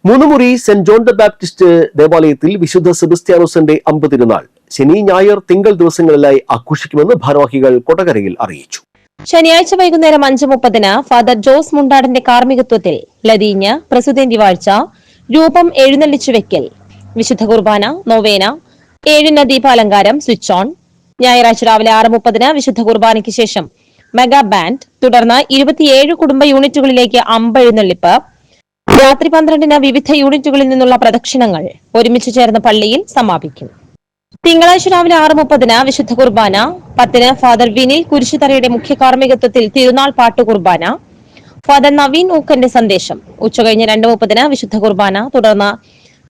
Moonnumuri saint John the Baptist ദേവാലയത്തിൽ വിശുദ്ധ സെബസ്ത്യാനോസിന്റെ അമ്പതിരുന്നാൾ ശനി ഞായർ തിങ്കൾ ദിവസങ്ങളിലായി ആഘോഷിക്കുമെന്ന് ഭാരവാഹികൾ കൊടകരയിൽ അറിയിച്ചു. ശനിയാഴ്ച വൈകുന്നേരം 5:30 ഫാദർ ജോസ് മുണ്ടാടന്റെ കാർമ്മികത്വത്തിൽ ലതീഞ്ഞ് പ്രസുതേന്തി വാഴ്ച, രൂപം എഴുന്നള്ളിച്ചുവെക്കൽ, വിശുദ്ധ കുർബാന, നൊവേന, 7 ദീപാലങ്കാരം, സ്വിച്ച് ഓൺ. ഞായറാഴ്ച രാവിലെ 6:30 വിശുദ്ധ കുർബാനയ്ക്ക് ശേഷം മെഗാ ബാൻഡ്, തുടർന്ന് 27 കുടുംബ യൂണിറ്റുകളിലേക്ക് അമ്പെഴുന്നള്ളിപ്പ്. രാത്രി 12 വിവിധ യൂണിറ്റുകളിൽ നിന്നുള്ള പ്രദക്ഷിണങ്ങൾ ഒരുമിച്ച് ചേർന്ന പള്ളിയിൽ സമാപിക്കും. തിങ്കളാഴ്ച രാവിലെ 6:30 വിശുദ്ധ കുർബാന, 10 ഫാദർ വിനിൽ കുരിശുതറയുടെ മുഖ്യ കാർമ്മികത്വത്തിൽ തിരുനാൾ പാട്ടു കുർബാന, ഫാദർ നവീൻ ഊക്കന്റെ സന്ദേശം. ഉച്ചകഴിഞ്ഞ് 2:30 വിശുദ്ധ കുർബാന, തുടർന്ന്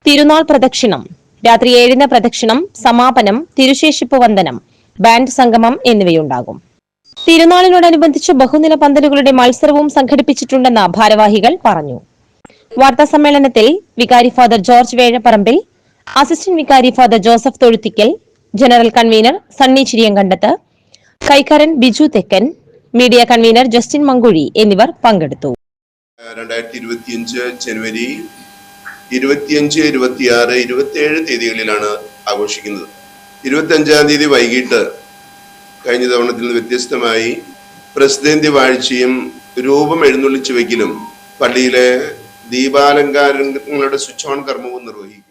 തിരുനാൾ പ്രദക്ഷിണം. രാത്രി 7 പ്രദക്ഷിണം, സമാപനം, തിരുശേഷിപ്പ് വന്ദനം, ബാൻഡ് സംഗമം എന്നിവയുണ്ടാകും. തിരുനാളിനോടനുബന്ധിച്ച് ബഹുനില പന്തലുകളുടെ മത്സരവും സംഘടിപ്പിച്ചിട്ടുണ്ടെന്ന് ഭാരവാഹികൾ പറഞ്ഞു. വാർത്താ സമ്മേളനത്തിൽ വികാരി ഫാദർ ജോർജ് വേഴപ്പറമ്പിൽ, അസിസ്റ്റന്റ് വികാരി father Joseph Thozhuthikkal, general convener Sunny Chiriyankandath, കൈക്കാരൻ Biju Thekkan, media convener Justin Mankuzhi എന്നിവർ പങ്കെടുത്തു. 2025 ജനുവരി 25, 26, 27 തീയതികളിലാണ് ആഘോഷിക്കുന്നത്. 25-ാം തീയതി വൈകിട്ട് കഴിഞ്ഞ തവണത്തിൽ നിന്ന് വ്യത്യസ്തമായി പ്രസിദ്ധേന്തി വാഴ്ചയും രൂപം എഴുന്നള്ളിച്ചു വയ്ക്കലും പള്ളിയിലെ ദീപാലങ്കാരങ്ങളുടെ സ്വിച്ച് ഓൺ കർമ്മവും നിർവഹിക്കും.